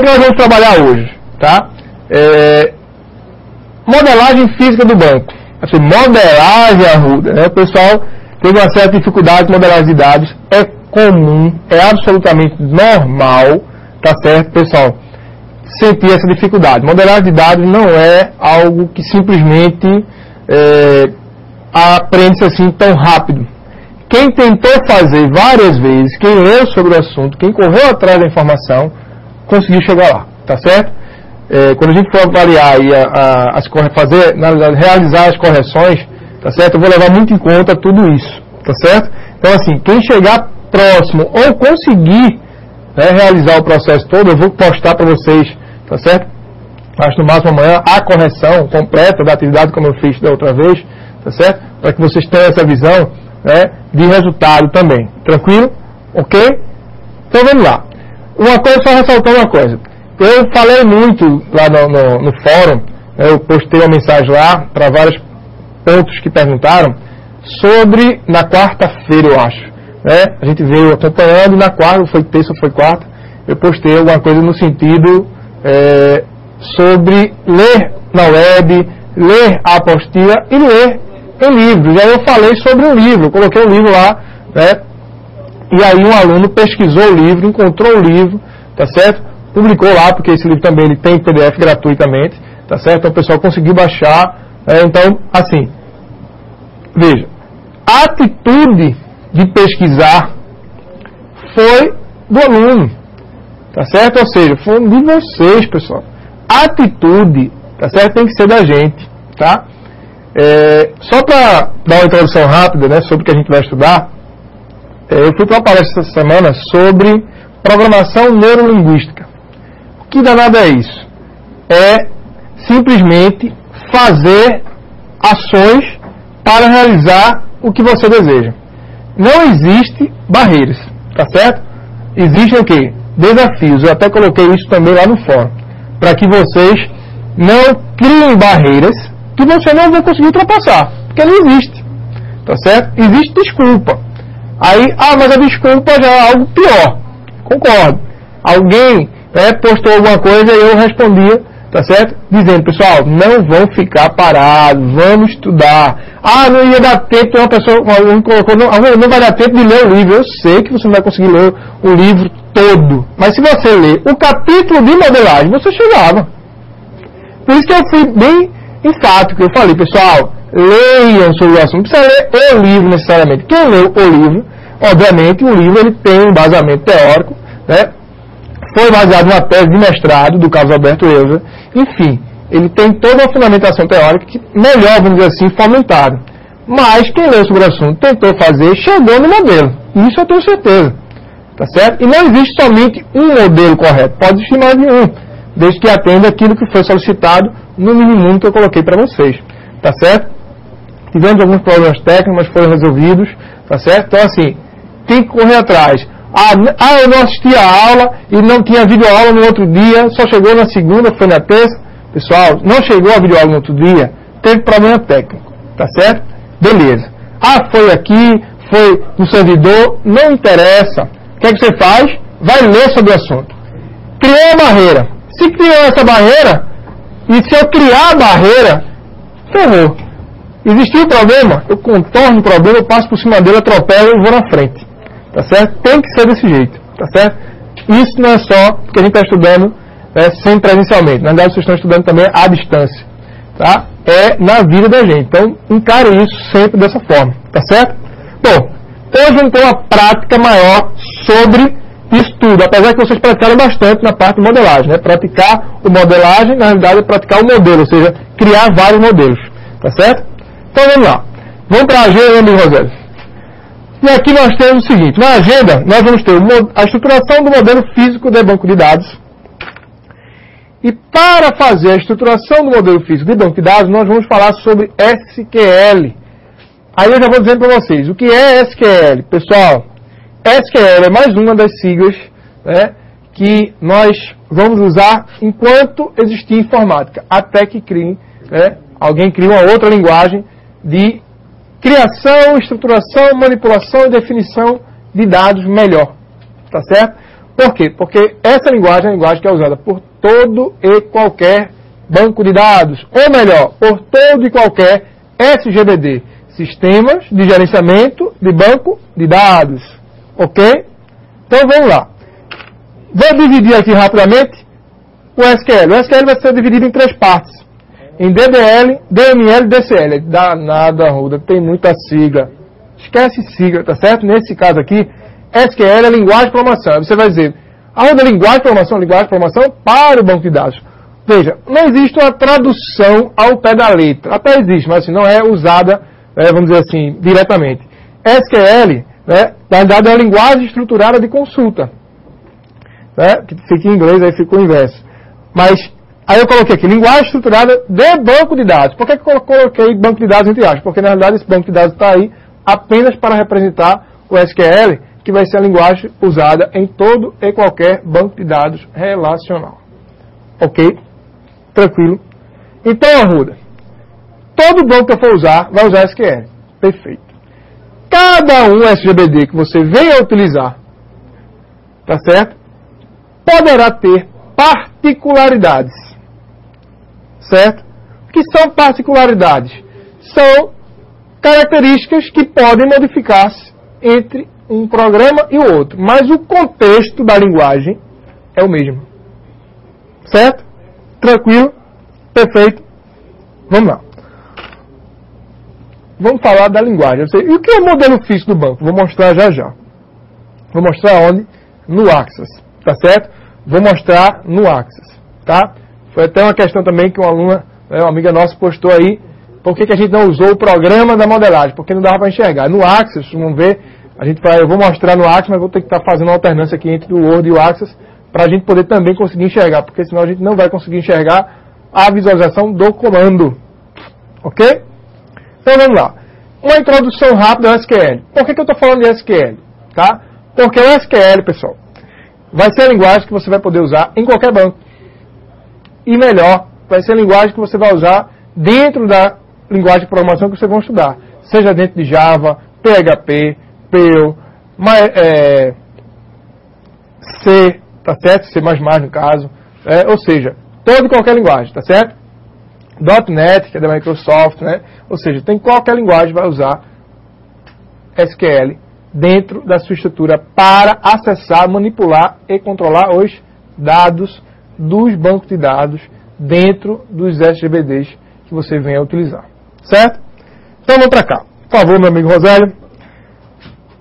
que nós vamos trabalhar hoje? Tá? Modelagem física do banco. Assim, modelagem arruda, né? O pessoal teve uma certa dificuldade com modelagem de dados. É comum, é absolutamente normal, tá certo, pessoal, sentir essa dificuldade. Modelagem de dados não é algo que simplesmente aprende-se assim tão rápido. Quem tentou fazer várias vezes, quem leu sobre o assunto, quem correu atrás da informação, conseguiu chegar lá, tá certo? Quando a gente for avaliar e realizar as correções, tá certo? Eu vou levar muito em conta tudo isso, tá certo? Então, assim, quem chegar próximo ou conseguir, né, realizar o processo todo, eu vou postar para vocês, tá certo? Acho no máximo amanhã a correção completa da atividade, como eu fiz da outra vez, tá certo? Para que vocês tenham essa visão, né, de resultado também. Tranquilo? Ok? Então vamos lá. Uma coisa, só ressaltando uma coisa. Eu falei muito lá no fórum, né, eu postei uma mensagem lá para vários pontos que perguntaram sobre, na quarta-feira eu acho, né, a gente veio acompanhando, na quarta, foi terça ou foi quarta, eu postei alguma coisa no sentido sobre ler na web, ler a apostila e ler em livros. E aí eu falei sobre um livro, coloquei um livro lá, né, e aí um aluno pesquisou o livro, encontrou o livro, tá certo? Publicou lá, porque esse livro também ele tem PDF gratuitamente, tá certo? Então o pessoal conseguiu baixar. Então, assim, veja, a atitude de pesquisar foi do aluno, tá certo? Ou seja, foi de vocês, pessoal. A atitude, tá certo? Tem que ser da gente, tá? Só para dar uma introdução rápida, né, sobre o que a gente vai estudar, eu fui para uma palestra essa semana sobre programação neurolinguística. O que danado é isso? É simplesmente fazer ações para realizar o que você deseja. Não existe barreiras, tá certo? Existem o quê? Desafios. Eu até coloquei isso também lá no fórum. Para que vocês não criem barreiras que você não vai conseguir ultrapassar. Porque não existe. Tá certo? Existe desculpa. Aí, mas a desculpa já é algo pior. Concordo. Alguém postou alguma coisa e eu respondia, tá certo? Dizendo, pessoal, não vão ficar parados, vamos estudar. Não ia dar tempo, uma pessoa colocou, não vai dar tempo de ler o livro. Eu sei que você não vai conseguir ler o livro todo. Mas se você ler o capítulo de modelagem, você chegava. Por isso que eu fui bem enfático. Eu falei, pessoal, leiam sobre o assunto. Não precisa ler o livro necessariamente. Quem leu o livro, obviamente, o livro ele tem um embasamento teórico, né? Foi baseado numa tese de mestrado do Carlos Alberto Euler. Enfim, ele tem toda uma fundamentação teórica que melhor, vamos dizer assim, fomentada. Mas quem leu sobre o assunto, tentou fazer, chegou no modelo. Isso eu tenho certeza. Tá certo? E não existe somente um modelo correto. Pode existir mais de um, desde que atenda aquilo que foi solicitado no mínimo que eu coloquei para vocês. Tá certo? Tivemos alguns problemas técnicos, mas foram resolvidos. Tá certo? Então, assim, tem que correr atrás. Eu não assisti a aula e não tinha videoaula no outro dia, só chegou na segunda, foi na terça. Pessoal, não chegou a videoaula no outro dia, teve problema técnico, tá certo? Beleza. Foi aqui, foi no servidor, não interessa. O que é que você faz? Vai ler sobre o assunto. Criou a barreira. Se criou essa barreira, e se eu criar a barreira, ferrou. Existiu o problema, eu contorno o problema, eu passo por cima dele, atropelo e vou na frente. Tá certo? Tem que ser desse jeito, tá certo? Isso não é só porque a gente está estudando sem presencialmente. Na verdade, vocês estão estudando também à distância, tá? É na vida da gente. Então, encare isso sempre dessa forma, tá certo? Bom, hoje vamos ter uma prática maior sobre isso tudo, apesar que vocês praticaram bastante na parte de modelagem, né? Praticar o modelagem, na realidade, é praticar o modelo, ou seja, criar vários modelos, tá certo? Então, vamos lá. Vamos para a agenda, amigo Rosélio. E aqui nós temos o seguinte, na agenda nós vamos ter a estruturação do modelo físico de banco de dados. E para fazer a estruturação do modelo físico de banco de dados, nós vamos falar sobre SQL. Aí eu já vou dizer para vocês, o que é SQL? Pessoal, SQL é mais uma das siglas, né, que nós vamos usar enquanto existir informática, até que alguém crie uma outra linguagem de criação, estruturação, manipulação e definição de dados melhor. Tá certo? Por quê? Porque essa linguagem é a linguagem que é usada por todo e qualquer banco de dados, ou melhor, por todo e qualquer SGBD, Sistemas de Gerenciamento de Banco de Dados. Ok? Então vamos lá. Vou dividir aqui rapidamente o SQL. O SQL vai ser dividido em 3 partes. Em DDL, DML e DCL. Danada, Ruda, tem muita sigla. Esquece sigla, tá certo? Nesse caso aqui, SQL é linguagem de programação. Você vai dizer, Ruda, linguagem de programação para o banco de dados. Veja, não existe uma tradução ao pé da letra. Até existe, mas assim, não é usada, vamos dizer assim, diretamente. SQL, na verdade, é uma linguagem estruturada de consulta. Que fica em inglês, aí fica o inverso. Mas, aí eu coloquei aqui, linguagem estruturada de banco de dados. Por que eu coloquei banco de dados entre aspas? Porque, na realidade, esse banco de dados está aí apenas para representar o SQL, que vai ser a linguagem usada em todo e qualquer banco de dados relacional. Ok? Tranquilo? Então, Arruda, todo banco que eu for usar, vai usar SQL. Perfeito. Cada um SGBD que você venha utilizar, tá certo? Poderá ter particularidades. Certo? O que são particularidades? São características que podem modificar-se entre um programa e o outro. Mas o contexto da linguagem é o mesmo. Certo? Tranquilo? Perfeito? Vamos lá. Vamos falar da linguagem. E o que é o modelo físico do banco? Vou mostrar já já. Vou mostrar onde? No Axis. Tá certo? Vou mostrar no Axis. Tá? Foi até uma questão também que uma aluna, uma amiga nossa, postou aí. Por que a gente não usou o programa da modelagem? Porque não dava para enxergar. No Axis, vamos ver. Eu vou mostrar no Axis, mas vou ter que estar fazendo uma alternância aqui entre o Word e o Axis para a gente poder também conseguir enxergar. Porque senão a gente não vai conseguir enxergar a visualização do comando. Ok? Então vamos lá. Uma introdução rápida ao SQL. Por que eu estou falando de SQL? Tá? Porque o SQL, pessoal, vai ser a linguagem que você vai poder usar em qualquer banco. E melhor, vai ser a linguagem que você vai usar dentro da linguagem de programação que você vai estudar. Seja dentro de Java, PHP, Perl, C, tá certo? C++ no caso. Ou seja, toda e qualquer linguagem, tá certo? .NET, que é da Microsoft, né? Ou seja, tem qualquer linguagem vai usar SQL dentro da sua estrutura para acessar, manipular e controlar os dados dos bancos de dados dentro dos SGBDs que você venha a utilizar. Certo? Então vamos para cá. Por favor, meu amigo Rosélio.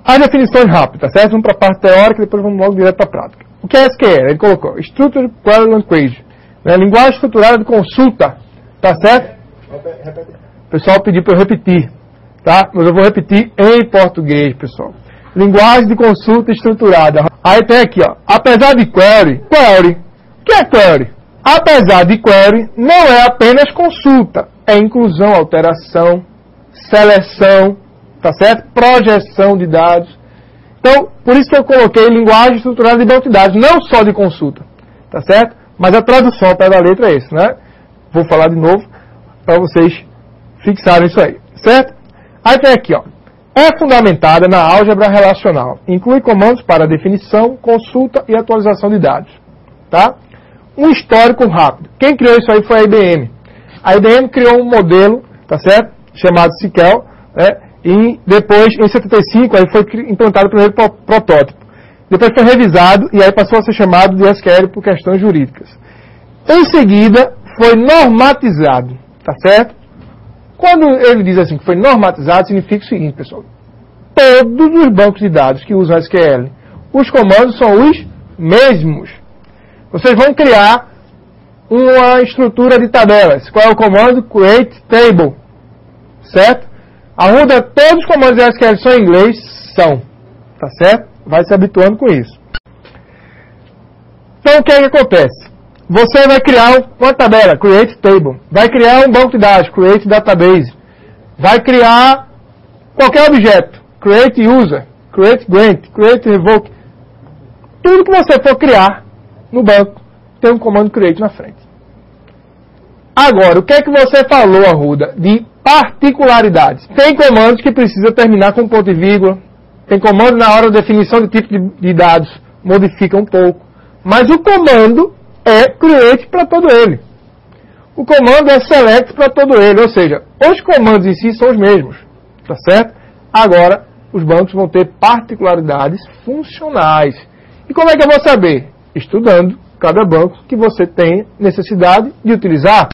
As definições rápidas, certo? Vamos para a parte teórica e depois vamos logo direto para a prática. O que é SQL? Ele colocou Structured Query Language. Linguagem estruturada de consulta. Tá certo? O pessoal pediu para eu repetir. Tá? Mas eu vou repetir em português, pessoal. Linguagem de consulta estruturada. Aí tem aqui, ó. Apesar de query. O que é query? Apesar de query, não é apenas consulta. É inclusão, alteração, seleção, tá certo? Projeção de dados. Então, por isso que eu coloquei linguagem estruturada de banco de dados, não só de consulta. Tá certo? Mas a tradução ao pé da letra é isso, né? Vou falar de novo para vocês fixarem isso aí. Certo? Aí tem aqui, ó. É fundamentada na álgebra relacional. Inclui comandos para definição, consulta e atualização de dados. Tá? Um histórico rápido. Quem criou isso aí foi a IBM. A IBM criou um modelo, tá certo? Chamado SQL, né? E depois, em 75, aí foi implantado o primeiro protótipo. Depois foi revisado e aí passou a ser chamado de SQL por questões jurídicas. Em seguida, foi normatizado, tá certo? Quando ele diz assim que foi normatizado, significa o seguinte, pessoal. Todos os bancos de dados que usam SQL, os comandos são os mesmos. Vocês vão criar uma estrutura de tabelas. Qual é o comando? Create Table. Certo? Arruda, todos os comandos de SQL são em inglês? São. Tá certo? Vai se habituando com isso. Então, o que é que acontece? Você vai criar uma tabela, Create Table. Vai criar um banco de dados, Create Database. Vai criar qualquer objeto, Create User, Create Grant, Create Revoke. Tudo que você for criar no banco, tem um comando Create na frente. Agora, o que é que você falou, Arruda, de particularidades? Tem comandos que precisa terminar com ponto e vírgula. Tem comando na hora da definição de tipo de dados modifica um pouco. Mas o comando é create para todo ele. O comando é select para todo ele, ou seja, os comandos em si são os mesmos, tá certo? Agora, os bancos vão ter particularidades funcionais. E como é que eu vou saber? Estudando cada banco que você tem necessidade de utilizar.